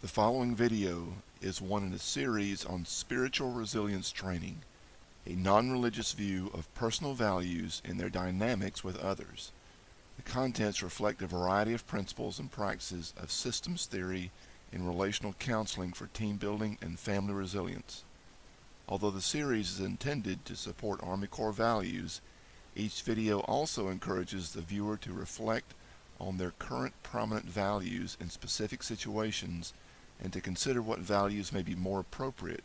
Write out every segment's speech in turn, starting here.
The following video is one in a series on spiritual resilience training, a non-religious view of personal values and their dynamics with others. The contents reflect a variety of principles and practices of systems theory in relational counseling for team building and family resilience. Although the series is intended to support Army Corps values, each video also encourages the viewer to reflect on their current prominent values in specific situations and to consider what values may be more appropriate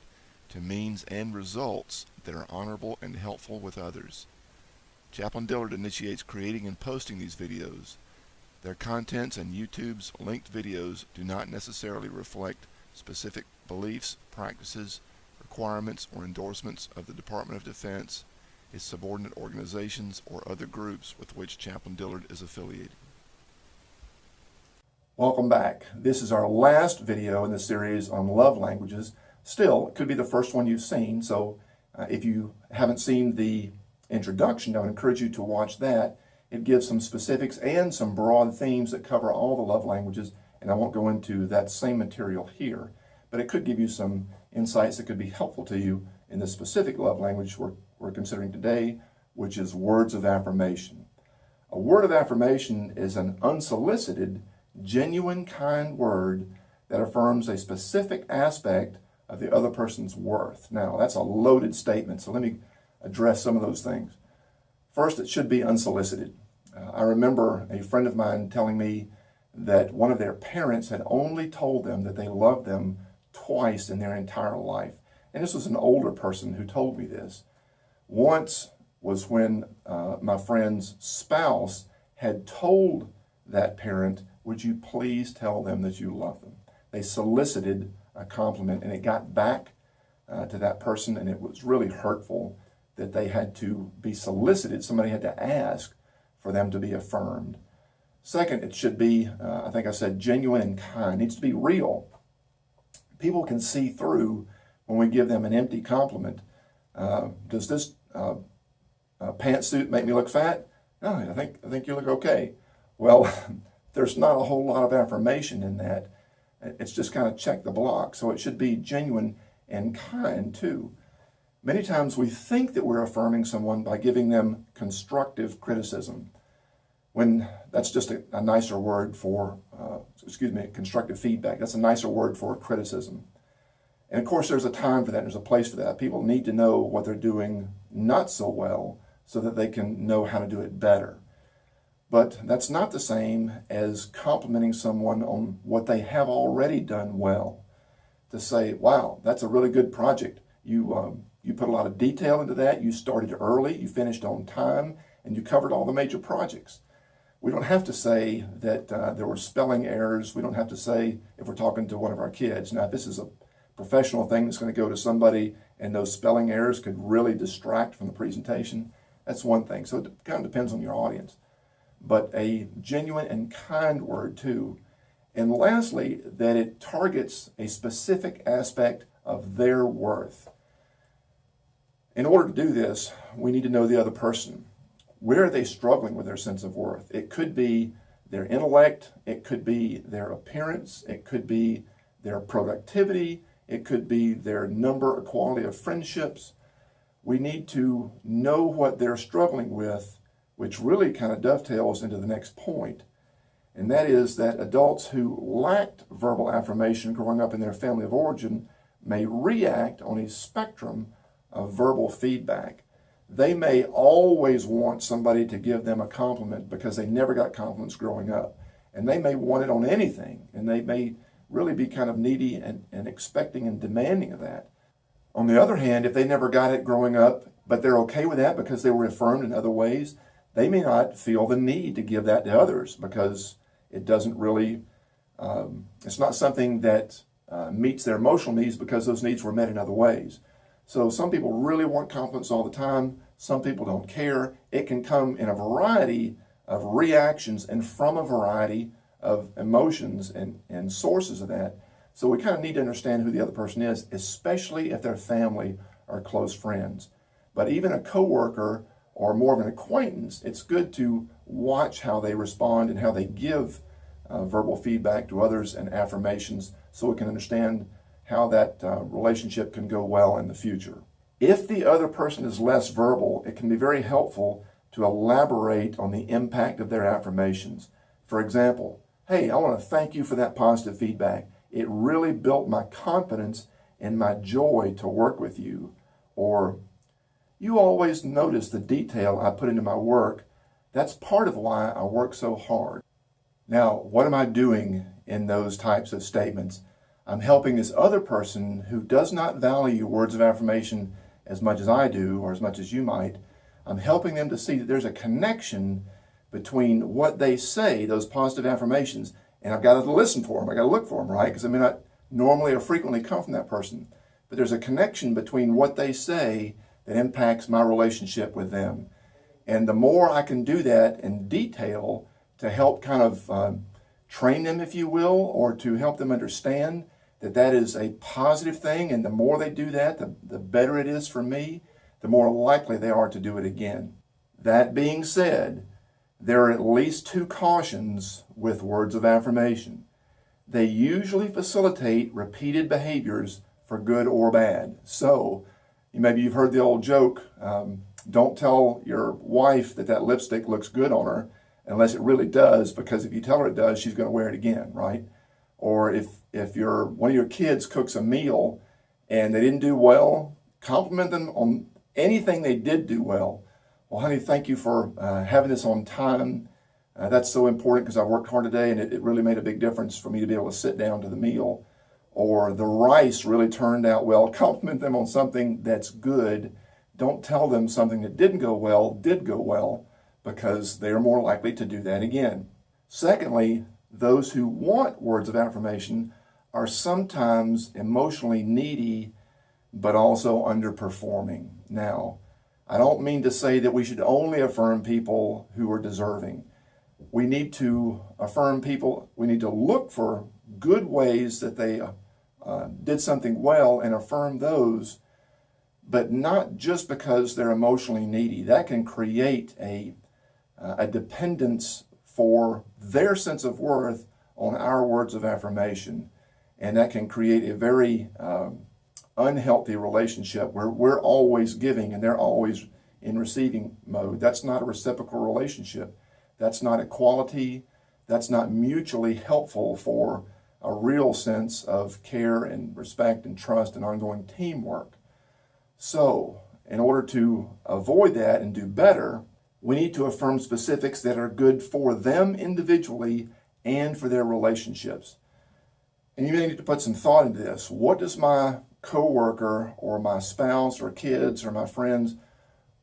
to means and results that are honorable and helpful with others. Chaplain Dillard initiates creating and posting these videos. Their contents and YouTube's linked videos do not necessarily reflect specific beliefs, practices, requirements, or endorsements of the Department of Defense, its subordinate organizations, or other groups with which Chaplain Dillard is affiliated. Welcome back. This is our last video in the series on love languages. Still, it could be the first one you've seen, so if you haven't seen the introduction, I would encourage you to watch that. It gives some specifics and some broad themes that cover all the love languages, and I won't go into that same material here, but it could give you some insights that could be helpful to you in the specific love language we're considering today, which is words of affirmation. A word of affirmation is an unsolicited, genuine, kind word that affirms a specific aspect of the other person's worth. Now, that's a loaded statement, so let me address some of those things. First, it should be unsolicited. I remember a friend of mine telling me that one of their parents had only told them that they loved them twice in their entire life. And this was an older person who told me this. Once was when my friend's spouse had told that parent, "Would you please tell them that you love them?" They solicited a compliment, and it got back to that person, and it was really hurtful that they had to be solicited. Somebody had to ask for them to be affirmed. Second, it should be, I think I said, genuine and kind. It needs to be real. People can see through when we give them an empty compliment. Does this pantsuit make me look fat? No, I think you look okay. Well, there's not a whole lot of affirmation in that. It's just kind of check the block. So it should be genuine and kind too. Many times we think that we're affirming someone by giving them constructive criticism, when that's just a nicer word for, constructive feedback. That's a nicer word for criticism. And of course, there's a time for that. There's a place for that. People need to know what they're doing not so well so that they can know how to do it better. But that's not the same as complimenting someone on what they have already done well. To say, wow, that's a really good project. You put a lot of detail into that. You started early, you finished on time, and you covered all the major projects. We don't have to say that there were spelling errors. We don't have to say, if we're talking to one of our kids, now if this is a professional thing that's going to go to somebody and those spelling errors could really distract from the presentation, that's one thing. So it kind of depends on your audience. But a genuine and kind word too. And lastly, that it targets a specific aspect of their worth. In order to do this, we need to know the other person. Where are they struggling with their sense of worth? It could be their intellect, it could be their appearance, it could be their productivity, it could be their number or quality of friendships. We need to know what they're struggling with, which really kind of dovetails into the next point. And that is that adults who lacked verbal affirmation growing up in their family of origin may react on a spectrum of verbal feedback. They may always want somebody to give them a compliment because they never got compliments growing up. And they may want it on anything. And they may really be kind of needy and expecting and demanding of that. On the other hand, if they never got it growing up, but they're okay with that because they were affirmed in other ways, they may not feel the need to give that to others because it doesn't really, it's not something that meets their emotional needs because those needs were met in other ways. So some people really want compliments all the time. Some people don't care. It can come in a variety of reactions and from a variety of emotions and sources of that. So we kind of need to understand who the other person is, especially if they're family or close friends. But even a coworker or more of an acquaintance, it's good to watch how they respond and how they give verbal feedback to others and affirmations so we can understand how that relationship can go well in the future. If the other person is less verbal, it can be very helpful to elaborate on the impact of their affirmations. For example, hey, I want to thank you for that positive feedback. It really built my confidence and my joy to work with you. Or, you always notice the detail I put into my work. That's part of why I work so hard. Now, what am I doing in those types of statements? I'm helping this other person who does not value words of affirmation as much as I do, or as much as you might. I'm helping them to see that there's a connection between what they say, those positive affirmations, and I've got to listen for them. I've got to look for them, right? Because I may not normally or frequently come from that person. But there's a connection between what they say that impacts my relationship with them. And the more I can do that in detail to help kind of train them, if you will, or to help them understand that that is a positive thing, and the more they do that, the better it is for me, the more likely they are to do it again. That being said, there are at least two cautions with words of affirmation. They usually facilitate repeated behaviors for good or bad. So, maybe you've heard the old joke, don't tell your wife that lipstick looks good on her unless it really does, because if you tell her it does, she's going to wear it again, right? Or if one of your kids cooks a meal and they didn't do well, compliment them on anything they did do well. Well, honey, thank you for having this on time. That's so important because I worked hard today and it really made a big difference for me to be able to sit down to the meal. Or the rice really turned out well. Compliment them on something that's good. Don't tell them something that did go well, because they are more likely to do that again. Secondly, those who want words of affirmation are sometimes emotionally needy, but also underperforming. Now, I don't mean to say that we should only affirm people who are deserving. We need to affirm people. We need to look for good ways that they did something well and affirm those, but not just because they're emotionally needy. That can create a dependence for their sense of worth on our words of affirmation. And that can create a very unhealthy relationship where we're always giving and they're always in receiving mode. That's not a reciprocal relationship. That's not equality. That's not mutually helpful for a real sense of care and respect and trust and ongoing teamwork. So, in order to avoid that and do better, we need to affirm specifics that are good for them individually and for their relationships. And you may need to put some thought into this. What does my coworker or my spouse or kids or my friends,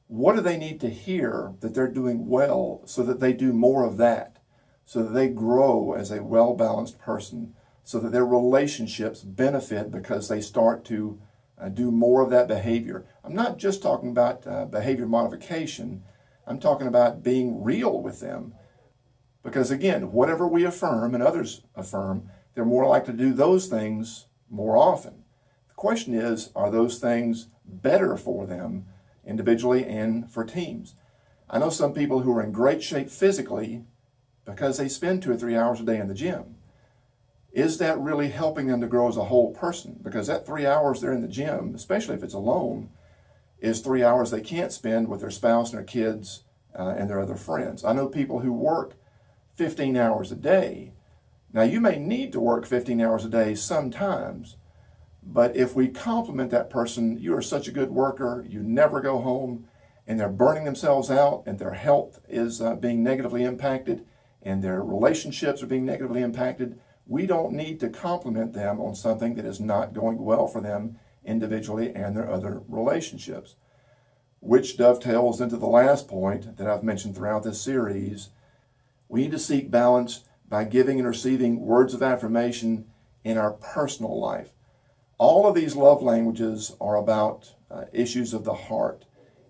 what do they need to hear that they're doing well so that they do more of that, so that they grow as a well-balanced person, so that their relationships benefit because they start to do more of that behavior? I'm not just talking about behavior modification. I'm talking about being real with them. Because again, whatever we affirm and others affirm, they're more likely to do those things more often. The question is, are those things better for them individually and for teams? I know some people who are in great shape physically because they spend 2 or 3 hours a day in the gym. Is that really helping them to grow as a whole person? Because that 3 hours they're in the gym, especially if it's alone, is 3 hours they can't spend with their spouse and their kids and their other friends. I know people who work 15 hours a day. Now, you may need to work 15 hours a day sometimes, but if we compliment that person, you are such a good worker, you never go home, and they're burning themselves out, and their health is being negatively impacted, and their relationships are being negatively impacted, we don't need to compliment them on something that is not going well for them individually and their other relationships. Which dovetails into the last point that I've mentioned throughout this series. We need to seek balance by giving and receiving words of affirmation in our personal life. All of these love languages are about issues of the heart.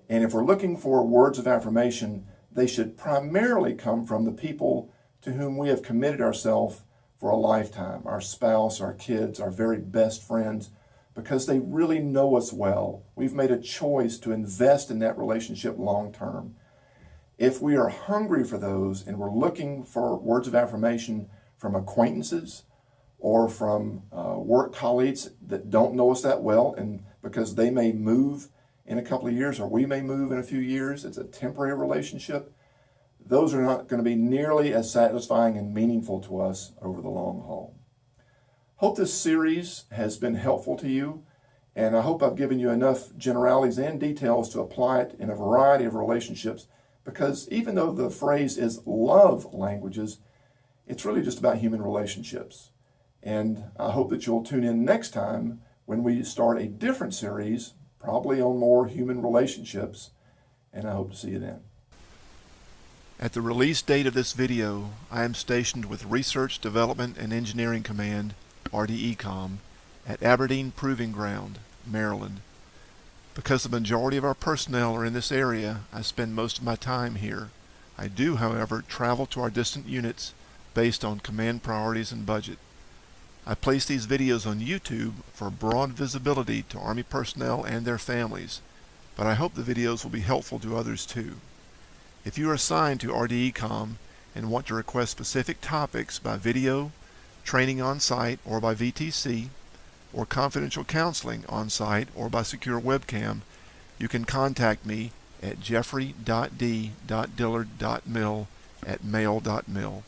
And if we're looking for words of affirmation, they should primarily come from the people to whom we have committed ourselves for a lifetime, our spouse, our kids, our very best friends, because they really know us well. We've made a choice to invest in that relationship long term. If we are hungry for those and we're looking for words of affirmation from acquaintances or from work colleagues that don't know us that well, and because they may move in a couple of years or we may move in a few years, it's a temporary relationship. Those are not going to be nearly as satisfying and meaningful to us over the long haul. Hope this series has been helpful to you, and I hope I've given you enough generalities and details to apply it in a variety of relationships, because even though the phrase is love languages, it's really just about human relationships. And I hope that you'll tune in next time when we start a different series, probably on more human relationships, and I hope to see you then. At the release date of this video, I am stationed with Research Development and Engineering Command, RDECOM, at Aberdeen Proving Ground, Maryland. Because the majority of our personnel are in this area, I spend most of my time here. I do, however, travel to our distant units based on command priorities and budget. I place these videos on YouTube for broad visibility to Army personnel and their families, but I hope the videos will be helpful to others too. If you are assigned to RDECOM and want to request specific topics by video, training on site or by VTC, or confidential counseling on site or by secure webcam, you can contact me at jeffrey.d.dillard.mil@mail.mil.